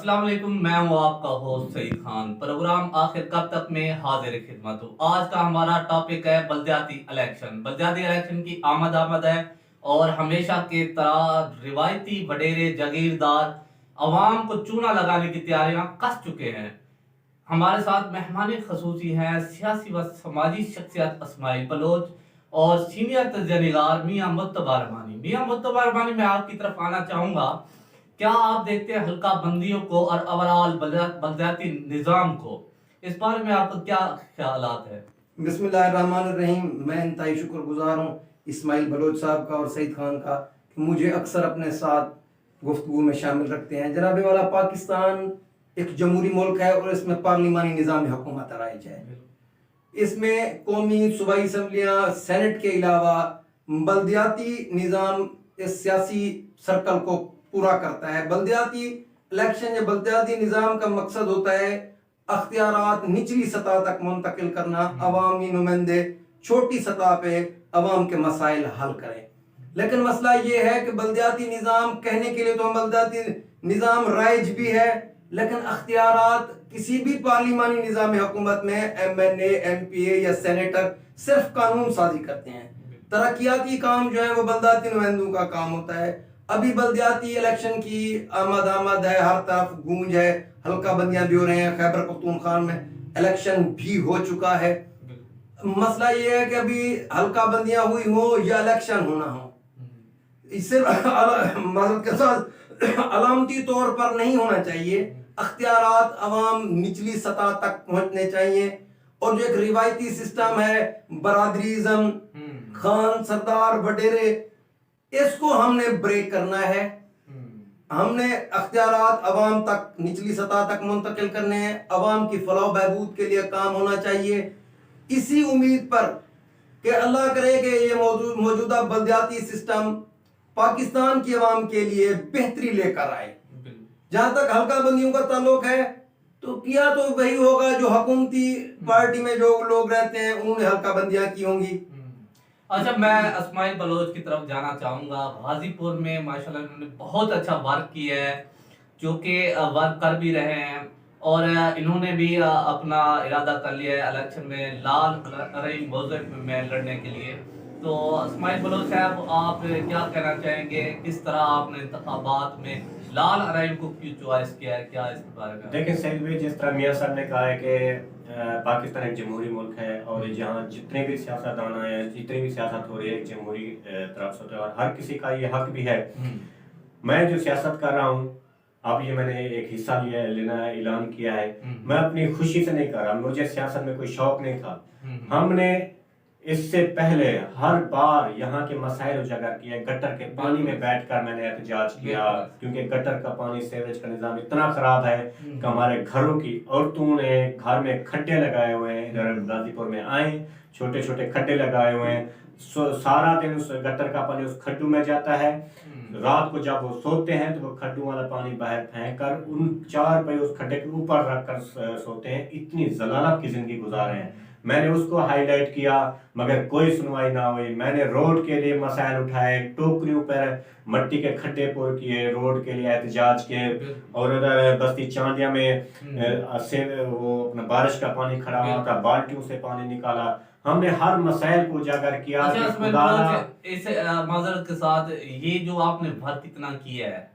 अस्सलाम वालेकुम, मैं हूं आपका होस्ट सईद खान। प्रोग्राम आखिर कब तक में हाजिर खिदमत हूँ। आज का हमारा टॉपिक है बलदियाती इलेक्शन। बलदियाती इलेक्शन की आमद है और हमेशा के तरह रिवायती वडेरे जागीरदार अवाम को चूना लगाने की तैयारियां कस चुके हैं। हमारे साथ मेहमान खसूसी हैं सियासी व समाजी शख्सियत इस्माइल बलोच और सीनियर तजनिगार मियां मुत्तबा रहमानी। मियां मुत्तबा रहमानी, मैं आपकी तरफ आना चाहूंगा। क्या आप देखते हैं हल्का बंदियों को और ओवरऑल बलदियाती निज़ाम को, इस बारे में आपका क्या ख्यालात है? बिस्मिल्लाहिर्रहमानिर्रहीम। मैं इंतहाई शुक्रगुजार हूँ इस्माइल बलोच साहब का और सईद खान का कि मुझे अक्सर अपने साथ गुफ्तगू में शामिल रखते हैं। जनाब वाला, पाकिस्तान एक जमहूरी मुल्क है और इसमें पार्लिमानी निज़ाम हुकूमत राइज है। इसमें कौमी सूबाई असम्बलियाँ, सेनेट के अलावा बल्दियाती निज़ाम इस सियासी सर्कल को पूरा करता है। बल्दियाती इलेक्शन या बल्दियाती निज़ाम का मकसद होता है अख्तियारात निचली सतह तक मुंतकिल करना। अवामी नुमाइंदे छोटी सतह पे अवाम के मसाइल हल करें। लेकिन मसला ये है कि बल्दियाती निज़ाम कहने के लिए तो हम बल्दियाती निज़ाम राइज भी है, लेकिन अख्तियारात किसी भी पार्लिमानी निज़ाम हुकूमत में MNA, MPA या सेनेटर सिर्फ कानून साजी करते हैं। तरक्याती काम जो है वो बल्दियाती नुमाइंदों का काम होता है। अभी बल्दियाती इलेक्शन की आमद है, हर तरफ गूंज है, हल्का बंदियां भी हो रहे हैं। खैबर पख्तूनख्वा में इलेक्शन भी हो चुका है। मसला ये है कि अभी हल्का बंदियां हुई हो या इलेक्शन होना हो, इससे मदद के साथ अलामती तौर पर नहीं होना चाहिए। अख्तियारात अवाम निचली सतह तक पहुंचने चाहिए। और जो एक रिवायती सिस्टम है बरादरीज़म, खान सरदार वडेरे, इसको हमने ब्रेक करना है। हमने अख्तियारात अवाम तक निचली सतह तक मुंतकिल करने हैं। अवाम की फलाह बहबूद के लिए काम होना चाहिए। इसी उम्मीद पर कि अल्लाह करे कि ये मौजूदा बल्दियाती सिस्टम पाकिस्तान की अवाम के लिए बेहतरी लेकर आए। जहां तक हल्का बंदियों का ताल्लुक है तो किया तो वही होगा जो हुकूमती पार्टी में जो लोग रहते हैं उन्होंने हल्का बंदियां की होंगी। अच्छा, मैं इस्माइल बलोच की तरफ जाना चाहूँगा। गाजीपुर में माशाल्लाह इन्होंने बहुत अच्छा वर्क किया है, जो कि वर्क कर भी रहे हैं। और इन्होंने भी अपना इरादा कर लिया है इलेक्शन में लाल रही मौजूद में लड़ने के लिए। तो इस्माइल बलोच साहब, आप क्या कहना चाहेंगे? किस तरह आपने इंतखाबात में लाल अराइव को क्यों चॉइस किया है? क्या इसके बारे में? देखिए सईद भाई, जिस तरह मियाँ साहब ने कहा है कि पाकिस्तान एक जमहूरी मुल्क है और जहाँ जितने भी सियासतदान हैं, जितनी भी सियासत हो रही है एक जमहूरी तरफ से, और हर किसी का ये हक भी है। मैं जो सियासत कर रहा हूँ, अब ये मैंने एक हिस्सा लेना है, ऐलान किया है। मैं अपनी खुशी से नहीं कर रहा, मुझे सियासत में कोई शौक नहीं था। हमने इससे पहले हर बार यहाँ के मसाइल उजागर किए। गटर के पानी में बैठकर मैंने एहतजाज किया, क्योंकि गटर का पानी, सीवरेज का निज़ाम इतना खराब है कि हमारे घरों की औरतों ने घर में खड्डे लगाए हुए हैं। इधर गाजीपुर में आए, छोटे छोटे खड्डे लगाए हुए हैं। सारा दिन उस गटर का पानी उस खड्डू में जाता है। रात को जब वो सोते हैं तो वो खड्डू वाला पानी बाहर फेंक कर उन 4 पे उस खड्डे के ऊपर रख कर सोते हैं। इतनी जलालत की जिंदगी गुजारे हैं। मैंने उसको हाईलाइट किया, मगर कोई सुनवाई ना हुई। मैंने रोड के लिए मसाइल उठाए, टोकरियों पर मट्टी के खड्डे पुर किए, रोड के लिए एहतजाज किए। और उधर बस्ती चांदिया में वो अपना बारिश का पानी खड़ा हुआ था, बाल्टियों से पानी निकाला। हमने हर मसाइल को उजागर किया। अच्छा, इस माजरत के साथ, ये जो आपने वर्क इतना किया है,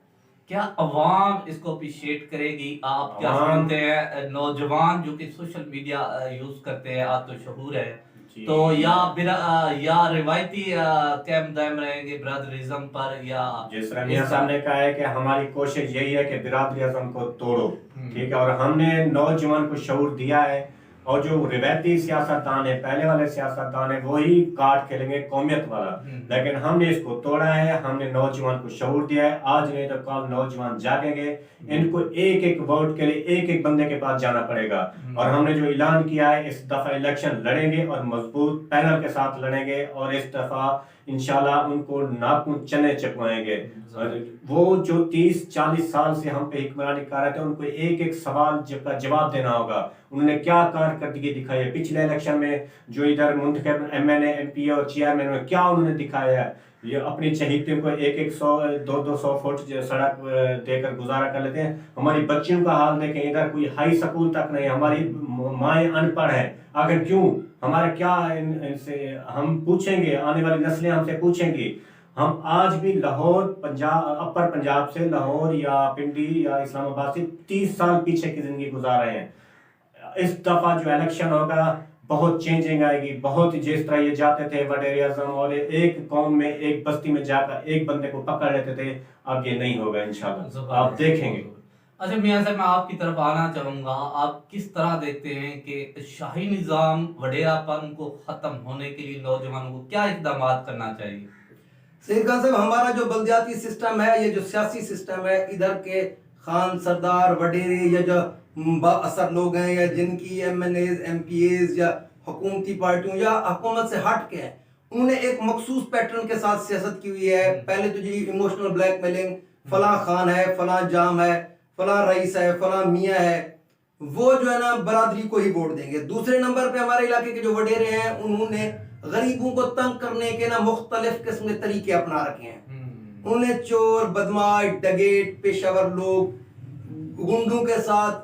क्या अवाम इसको अप्रिशिएट करेगी? आप क्या समझते हैं? नौजवान जो कि सोशल मीडिया यूज करते हैं, आज तो शहूर है, तो या रिवायती कैम दायम रहेंगे बिरादरीज़म पर? या जिस तरह मियां साहब ने कहा है कि हमारी कोशिश यही है कि बिरादरीज़म को तोड़ो, ठीक है। और हमने नौजवान को शऊर दिया है। और जो रिवायती सियासतदान है, पहले वाले सियासतदान है, वही कार्ड खेलेंगे कौमियत वाला। लेकिन हमने इसको तोड़ा है। हमने नौजवान को शऊर दिया है। आज नहीं तो कल नौजवान जागेंगे। इनको एक एक वोट के लिए एक एक बंदे के पास जाना पड़ेगा। और हमने जो ऐलान किया है, इस दफा इलेक्शन लड़ेंगे और मजबूत पैनल के साथ लड़ेंगे। और इस दफा इंशाल्लाह उनको नाखून चने चकवाएंगे। वो जो 30-40 साल से हम पे हुक्मरानी कर रहे थे, उनको एक एक सवाल का जवाब देना होगा। उन्होंने क्या कारकर्दगी दिखाई है पिछले इलेक्शन में, जो इधर मुंतखब MNA, MPA और चेयरमैन में क्या उन्होंने दिखाया है। ये अपनी चहेतियों को 100 200 फुट सड़क देकर गुजारा कर लेते हैं। हमारी बच्चियों का हाल देखें, इधर कोई हाई स्कूल तक नहीं, हमारी माएँ अनपढ़ हैं। आखिर क्यों? हमारा क्या इनसे हम पूछेंगे, आने वाली नस्लें हमसे पूछेंगी। हम आज भी लाहौर पंजाब, अपर पंजाब से लाहौर या पिंडी या इस्लामाबाद से 30 साल पीछे की जिंदगी गुजार रहे हैं। इस दफा जो इलेक्शन होगा बहुत चेंजिंग आएगी। बहुत, जिस तरह ये जाते थे वडेर आजम और एक कौम में एक बस्ती में जाकर एक बंदे को पकड़ लेते थे, अब ये नहीं होगा इंशाल्लाह, आप देखेंगे। अच्छा मियां साहब, मैं आपकी तरफ आना चाहूंगा। आप किस तरह देखते हैं कि शाही निजाम वडेरापन को खत्म होने के लिए नौजवानों को क्या इकदाम करना चाहिए? सईद खान साहब, हमारा जो बल्दियाती सिस्टम है, ये जो सियासी सिस्टम है, इधर के खान सरदार वडेरे या जो बाअसर लोग हैं या जिनकी MNAs MPAs या हुकूमती पार्टियों या हुकूमत से हट के हैं, उन्होंने एक मखसूस पैटर्न के साथ सियासत की हुई है। पहले तो जी इमोशनल ब्लैकमेलिंग, फलां खान है, फलां जाम है, फलां रईस है, फलां मियाँ है, वो जो है ना बरादरी को ही वोट देंगे। दूसरे नंबर पे हमारे इलाके के जो वडेरे हैं, उन्होंने गरीबों को तंग करने के ना मुख्तलिफ किस्म के तरीके अपना रखे हैं। उन्होंने चोर, बदमाश, डगेट, पेशावर लोग, गुंडों के साथ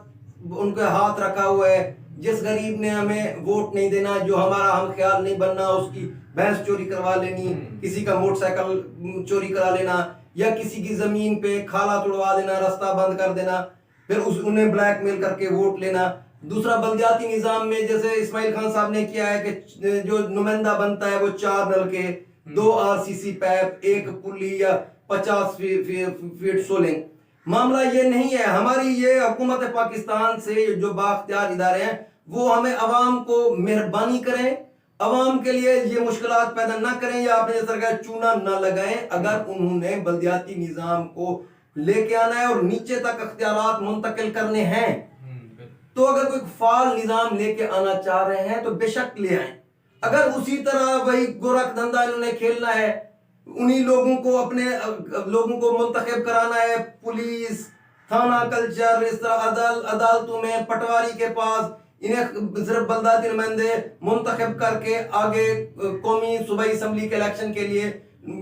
उनके हाथ रखा हुआ है। जिस गरीब ने हमें वोट नहीं देना, जो हमारा हम ख्याल नहीं बनना, उसकी भैंस चोरी करवा लेनी, किसी का मोटरसाइकिल चोरी करा लेना, या किसी की जमीन पे खाला तोड़वा देना, रास्ता बंद कर देना, फिर उन्हें ब्लैकमेल करके वोट लेना। दूसरा, बल्दियाती निजाम में जैसे इस्माइल खान साहब ने किया है कि जो नुमाइंदा बनता है वो 4 नलके, 2 RCC पैप, 1 पुली या 50 फीट सोलिंग। मामला ये नहीं है। हमारी ये हुकूमत पाकिस्तान से जो बाख्तियार इदारे हैं, वो हमें अवाम को मेहरबानी करें, अवाम के लिए ये मुश्किलात पैदा ना करें या अपने सरकार चूना ना लगाएं। अगर उन्होंने बल्दियाती निजाम को लेके आना है और नीचे तक अख्तियारात मुंतकिल करने हैं, तो अगर कोई फाल निजाम लेके आना चाह रहे हैं तो बेशक ले आए। अगर उसी तरह वही गोरख धंधा इन्होंने खेलना है, उन्हीं लोगों को अपने लोगों को मुंतखब कराना है, पुलिस, थाना कल्चर, इस तरह अदालतों में पटवारी के पास इन्हें सिर्फ बल्दियाती नुमाइंदे मुंतखब करके आगे कौमी सूबाई असम्बली के इलेक्शन के लिए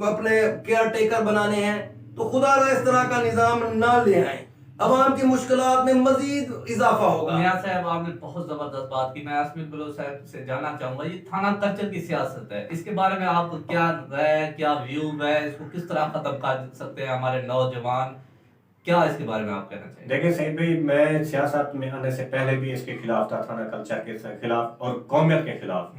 अपने केयर टेकर बनाने हैं, तो खुदा इस तरह का निजाम ना ले आए। अवाम की मुश्किलात में मजीद इजाफा होगा। मियां साहब, आपने बहुत जबरदस्त बात की। मैं आसमिन बलोच साहब से जानना चाहूंगा, ये थाना कल्चर की सियासत है, इसके बारे में आपको क्या राय, क्या व्यू है, इसको किस तरह खत्म कर सकते हैं हमारे नौजवान, क्या इसके बारे में आप कहना चाहिए? देखिए सईद भाई, मैं सियासत में आने से पहले भी इसके खिलाफ था, थाना कल्चर के खिलाफ और कौमियत के खिलाफ।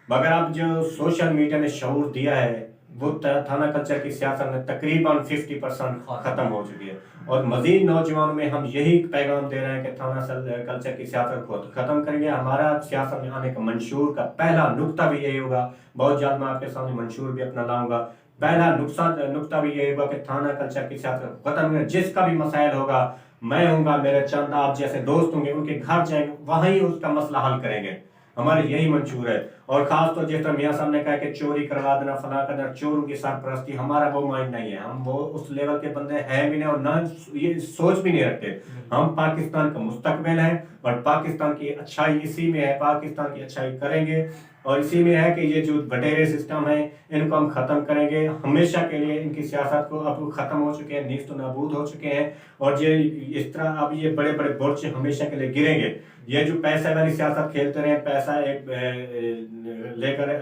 मगर अब जो सोशल मीडिया ने शऊर दिया है, वो थाना कल्चर की सियासत में तकरीबन 50% खत्म हो चुकी है। और मजीद नौजवानों में हम यही पैगाम दे रहे हैं कि थाना कल्चर की सियासत को खत्म करेंगे। हमारा सियासत में आने का मंशूर का पहला नुक्ता भी यही होगा, बहुत जल्द मैं आपके सामने मंशूर भी अपना लाऊंगा। पहला नुक्ता भी यही होगा कि थाना कल्चर की सियासत को खत्म करें। जिसका भी मसाइल होगा, मैं हूँगा, मेरे चंद आप जैसे दोस्त होंगे, उनके घर जाएंगे, वहीं उसका मसला हल करेंगे। हमारे यही मंशूर है। और खास तो जिस तरह मियाँ साहब ने कहा कि चोरी करवा देना, फला करना, चोरों की सरपरस्ती, हमारा वो माइंड नहीं है। हम वो उस लेवल के बंदे हैं भी नहीं और ना ये सोच भी नहीं रखते। हम पाकिस्तान का मुस्तकबिल है और पाकिस्तान की अच्छाई इसी में है, पाकिस्तान की अच्छाई करेंगे और इसी में है कि ये जो वडेरे सिस्टम है, इनको हम खत्म करेंगे हमेशा के लिए। इनकी सियासत को अब खत्म हो चुके हैं, नीस्त नाबूद हो चुके हैं और ये इस तरह अब ये बड़े बड़े बुर्ज हमेशा के लिए गिरेंगे। ये जो पैसे वाली सियासत खेलते रहे, पैसा एक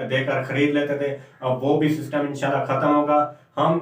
देकर खरीद लेते थे, अब वो भी सिस्टम इंशाल्लाह खत्म होगा। हम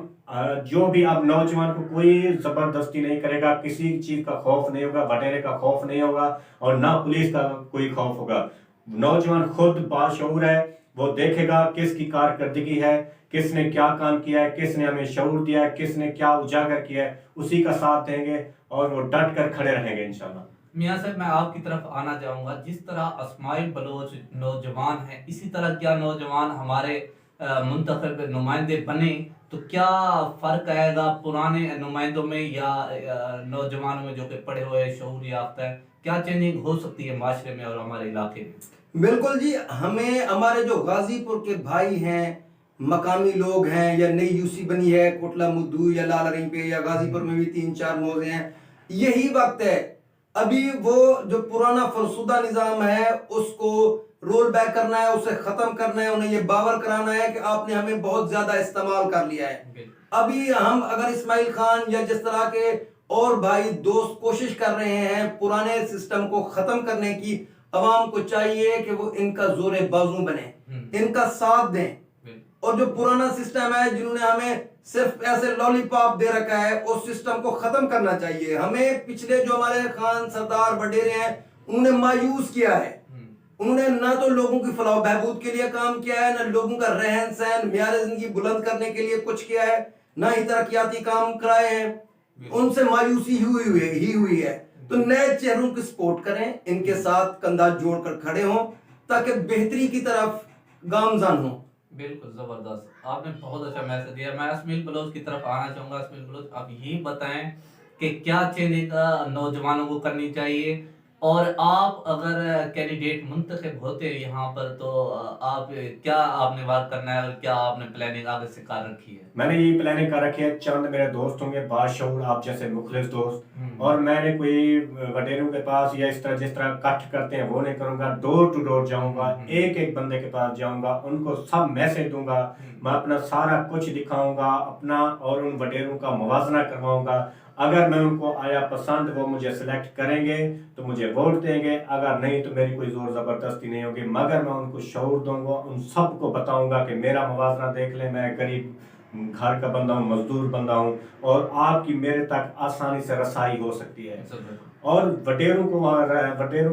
जो भी अब नौजवान को कोई जबरदस्ती नहीं करेगा, किसी चीज का खौफ नहीं होगा, वडेरे का खौफ नहीं होगा और ना पुलिस का कोई खौफ होगा। नौजवान खुद बाशऊर है, वो देखेगा किसकी कारकर्दगी है, किसने क्या काम किया है, किसने हमें शऊर दिया है, किसने क्या उजागर किया है, उसी का साथ देंगे और वो डट कर खड़े रहेंगे इंशाल्लाह। मियां साहब, मैं आपकी तरफ आना चाहूंगा। जिस तरह इस्माइल बलोच नौजवान है, इसी तरह क्या नौजवान हमारे मुंतखब नुमाइंदे बने तो क्या फर्क आएगा पुराने नुमाइंदों में या नौजवानों में जो कि पढ़े हुए शऊर याफ्ता है? क्या चेंजिंग हो सकती है माशरे में और हमारे इलाके में? बिल्कुल जी, हमें हमारे जो गाजीपुर के भाई हैं, मकामी लोग हैं, या नई यूसी बनी है कोटला मुद्दू या लालरही पे या गाजीपुर में भी 3-4 मौजे हैं, यही वक्त है। अभी वो जो पुराना फरसुदा निज़ाम है उसको रोल बैक करना है, उसे खत्म करना है, उन्हें ये बावर कराना है कि आपने हमें बहुत ज्यादा इस्तेमाल कर लिया है। अभी हम अगर इस्माइल खान या जिस तरह के और भाई दोस्त कोशिश कर रहे हैं पुराने सिस्टम को खत्म करने की, अवाम को चाहिए कि वो इनका जोरे बाजू बने, इनका साथ दें। और जो पुराना सिस्टम है जिन्होंने हमें सिर्फ ऐसे लॉलीपॉप दे रखा है, उस सिस्टम को खत्म करना चाहिए। हमें पिछले जो हमारे खान सरदार वडेरे हैं उन्होंने मायूस किया है। उन्होंने ना तो लोगों की फलाह बहबूद के लिए काम किया है, ना लोगों का रहन सहन म्यार जिंदगी बुलंद करने के लिए कुछ किया है, ना ही तरक्याती काम कराए हैं। उनसे मायूसी ही हुई है। तो नए चेहरों की सपोर्ट करें, इनके साथ कंधा जोड़कर खड़े हों ताकि बेहतरी की तरफ गामजान हो। बिल्कुल जबरदस्त, आपने बहुत अच्छा मैसेज दिया। मैं अस्मिल बलोच की तरफ आना चाहूंगा। अस्मिल बलोच, आप यही बताएं कि क्या चेंजिंग नौजवानों को करनी चाहिए, और आप अगर कैंडिडेट मुंतखब होते हैं यहाँ पर तो आप क्या आपने बात करना है और क्या आपने प्लानिंग आगे से कर रखी है? मैंने ये प्लानिंग कर रखी है, चंद मेरे दोस्त होंगे बाशऊर आप जैसे मुखलिस दोस्त, और मैंने कोई वडेरों के पास या इस तरह जिस तरह कट करते हैं वो नहीं करूंगा। डोर टू डोर जाऊंगा, एक एक बंदे के पास जाऊंगा, उनको सब मैसेज दूंगा, मैं अपना सारा कुछ दिखाऊंगा अपना, और उन वडेरों का मुवाजना करवाऊंगा। अगर मैं उनको आया पसंद, वो मुझे सिलेक्ट करेंगे तो मुझे वोट देंगे, अगर नहीं तो मेरी कोई जोर जबरदस्ती नहीं होगी, मगर मैं उनको शऊर दूंगा, उन सबको बताऊंगा कि मेरा मुवाजना देख ले, मैं गरीब घर का बंदा हूँ, मजदूर बंदा हूँ, और आपकी मेरे तक आसानी से रसाई हो सकती है। और वडेरों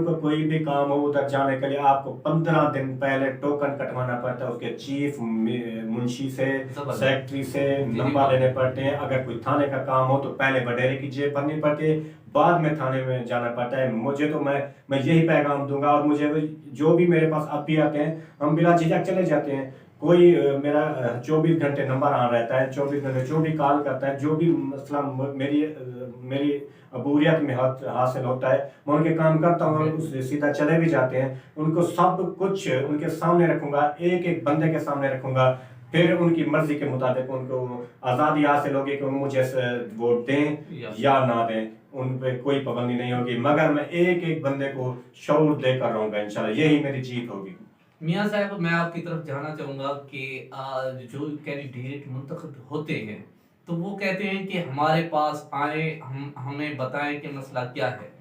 को कोई भी काम हो उधर जाने के लिए आपको 15 दिन पहले टोकन कटवाना पड़ता है, उसके चीफ मुंशी से, सेक्रेटरी से नंबर लेने पड़ते हैं। अगर कोई थाने का काम हो तो पहले वडेरे की जेब भरनी पड़ती है, बाद में थाने में जाना पड़ता है। मुझे तो मैं यही पैगाम दूंगा, और मुझे जो भी मेरे पास अब भी आते हैं हम बिला झिझक चले जाते हैं। कोई मेरा 24 घंटे नंबर ऑन रहता है, 24 घंटे जो भी कॉल करता है, जो भी मसला मेरी अबूरियत में हासिल होता है, मैं उनके काम करता हूँ, उससे सीधा चले भी जाते हैं। उनको सब कुछ उनके सामने रखूंगा, एक एक बंदे के सामने रखूंगा, फिर उनकी मर्जी के मुताबिक उनको आज़ादी हासिल होगी कि वो मुझे वोट दें या ना दें, उन पे कोई पाबंदी नहीं होगी, मगर मैं एक एक बंदे को शऊर देकर रहूंगा। इंशाल्लाह यही मेरी जीत होगी। मियां साहब, मैं आपकी तरफ जाना चाहूंगा कि जो कैंडिडेट मुंतखब होते हैं तो वो कहते हैं कि हमारे पास आए, हमें बताएं कि मसला क्या है।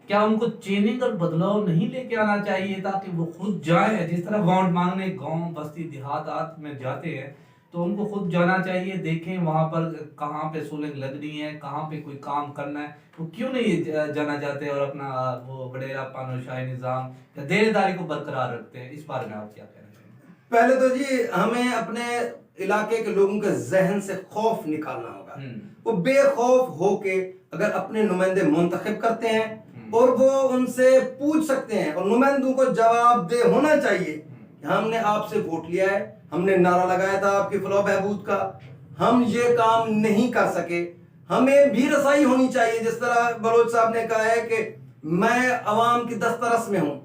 क्या उनको चेंजिंग और बदलाव नहीं लेके आना चाहिए ताकि वो खुद जाए? जिस तरह वोट मांगने गांव बस्ती देहात में जाते हैं तो उनको खुद जाना चाहिए, देखें वहां पर कहाँ पे सोलिंग लगनी है, कहाँ पे कोई काम करना है, वो क्यों नहीं जाना चाहते और अपना वो बडेरा पानोशाही निजाम या देनेदारी को बरकरार रखते हैं? इस बारे में आप क्या कहना चाहेंगे? पहले तो जी हमें अपने इलाके के लोगों के जहन से खौफ निकालना होगा। वो बेखौफ होके अगर अपने नुमाइंदे मुंतखब करते हैं और वो उनसे पूछ सकते हैं, और नुमाइंदों को जवाबदेह होना चाहिए, हमने आपसे वोट लिया है, हमने नारा लगाया था आपकी फलाह बहबूद का, हम ये काम नहीं कर सके, हमें भी रसाई होनी चाहिए। जिस तरह बलोच साहब ने कहा है कि मैं अवाम की दस्तरस में हूं,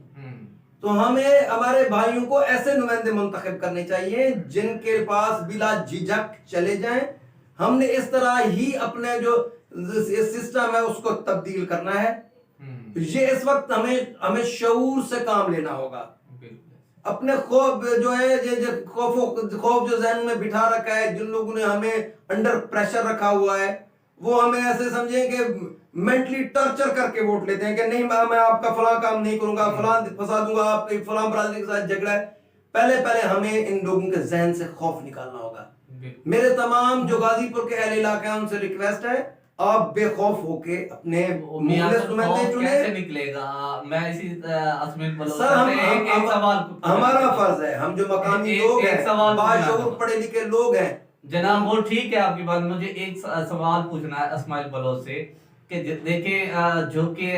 तो हमें हमारे भाइयों को ऐसे नुमाइंदे मुंतखब करने चाहिए जिनके पास बिला झिझक चले जाएं। हमने इस तरह ही अपने जो सिस्टम है उसको तब्दील करना है। ये इस वक्त हमें शऊर से काम लेना होगा। अपने खौफ जो है, ये खौफ जो जहन में बिठा रखा है, जिन लोगों ने हमें अंडर प्रेशर रखा हुआ है, वो हमें ऐसे समझें कि मेंटली टॉर्चर करके वोट लेते हैं कि नहीं मैं आपका फलां काम नहीं करूंगा, फलां फंसा दूंगा, आपके फलां बरादरी के साथ झगड़ा है। पहले हमें इन लोगों के जहन से खौफ निकालना होगा। मेरे तमाम जो गाजीपुर के अहले इलाके हैं उनसे रिक्वेस्ट है, आप बेखौफ होके अपने नुमाइंदे चुने। कैसे निकलेगा? मैं इसी सर एक सवाल हमारा फर्ज है, हम जो मकामी लोग हैं, बाशऊर पढ़े लिखे लोग हैं। जनाब वो ठीक है आपकी बात, मुझे एक सवाल पूछना है इस्माइल बलोच से कि देखिए जो कि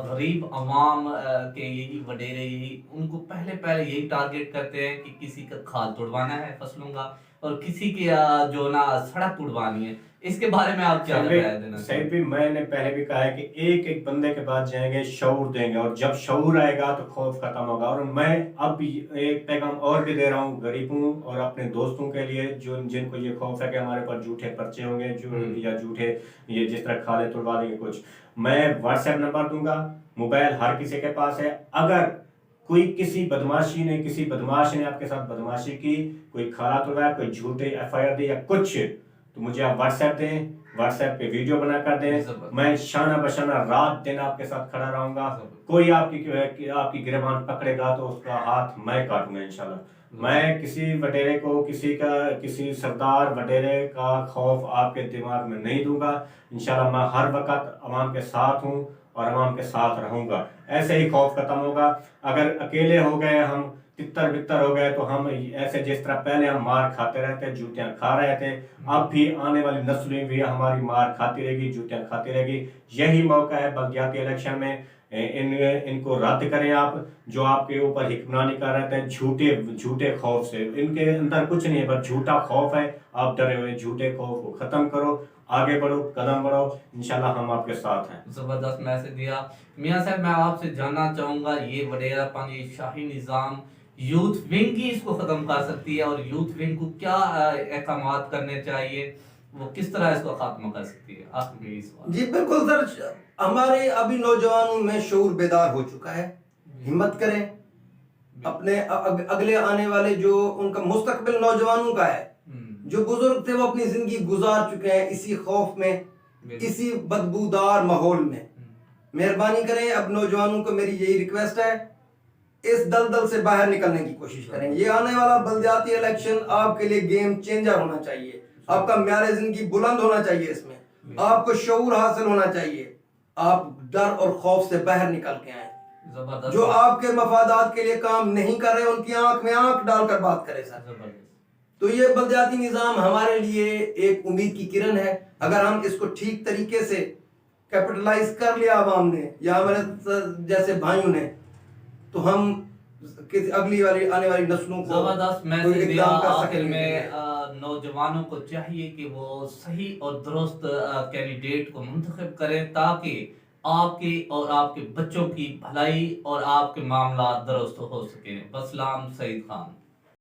गरीब अवाम के यही वडेरे यही उनको पहले यही टारगेट करते हैं कि किसी का खाल तोड़वाना है फसलों का और किसी की जो ना सड़क तोड़वानी है। इसके बारे में आप क्या राय देना? सही भी मैंने पहले भी कहा है कि एक एक बंदे के पास जाएंगे, शऊर देंगे, और जब शऊर आएगा तो खौफ खत्म होगा। और मैं अब एक पैगाम और भी दे रहा हूँ गरीबों और अपने दोस्तों के लिए जो जिनको ये खौफ है कि हमारे पास झूठे पर्चे होंगे जो या झूठे ये जिस तरह खाले तोड़वा देंगे कुछ। मैं व्हाट्सएप नंबर दूंगा, मोबाइल हर किसी के पास है। अगर कोई किसी बदमाश ने आपके साथ बदमाशी की, कोई खाना तोड़ा, कोई झूठे FIR दे या कुछ, तो मुझे आप व्हाट्सएप पे वीडियो बना कर दें। मैं शाना बशाना रात दिन आपके साथ खड़ा रहूंगा। कोई आपकी गिरबान पकड़ेगा तो उसका हाथ मैं काटूंगा इंशाल्लाह। मैं किसी वडेरे को, किसी सरदार वडेरे का खौफ आपके दिमाग में नहीं दूंगा। इंशाल्लाह मैं हर वक्त अवाम के साथ हूँ और अवाम के साथ रहूंगा। ऐसे ही खौफ खत्म होगा। अगर अकेले हो गए, हम तितर बितर हो गए, तो हम ऐसे जिस तरह पहले हम मार खाते रहते, जूतियां खा रहे थे, अब भी आने वाली नस्लें भी हमारी मार खाती रहेगी, जूतियां खाती रहेगी। यही मौका है बल्दियाती इलेक्शन में, इनको रद्द करें आप, जो आपके ऊपर हिक्मरानी कर रहे थे झूठे खौफ से। इनके अंदर कुछ नहीं है, बस झूठा खौफ है। आप डरे हुए झूठे खौफ को खत्म करो, आगे बढ़ो, कदम बढ़ो, इंशाल्लाह हम आपके साथ हैं। जबरदस्त मैसेज दिया मियां साहब। मैं आपसे जानना चाहूंगा, ये वडेरा पानी शाही निजाम यूथ विंग ही इसको खत्म कर सकती है, और यूथ विंग को क्या अहकामात करने चाहिए, वो किस तरह इसको खात्मा कर सकती है? आखिर में सवाल। जी बिल्कुल सर, हमारे अभी नौजवानों में शऊर बेदार हो चुका है। हिम्मत करें, अपने अगले आने वाले जो उनका मुस्तकबिल नौजवानों का है, जो बुजुर्ग थे वो अपनी जिंदगी गुजार चुके हैं इसी खौफ में, इसी बदबूदार माहौल में। मेहरबानी करें, अब नौजवानों को मेरी यही रिक्वेस्ट है, इस दलदल से बाहर निकलने की कोशिश करें। ये आने वाला बल्दियाती इलेक्शन आपके लिए गेम चेंजर होना चाहिए। आपका म्यार जिंदगी बुलंद होना चाहिए, इसमें आपको शऊर हासिल होना चाहिए। आप डर और खौफ से बाहर निकल के आए। जो आपके मफादात के लिए काम नहीं कर रहे, उनकी आंख में आंख डालकर बात करें सर। तो ये बल्दियाती निजाम हमारे लिए एक उम्मीद की किरण है। अगर हम इसको ठीक तरीके से कैपिटलाइज कर लिया आवाम ने या हमारे जैसे भाइयों ने, तो हम आने वाली नस्लों को जबरदस्त मैसेज दिया। आखिर में नौजवानों को चाहिए कि वो सही और दुरुस्त कैंडिडेट को मुंतखब करें, ताकि आपके और आपके बच्चों की भलाई और आपके मामला दुरुस्त हो सके। बसलाम, सईद खान।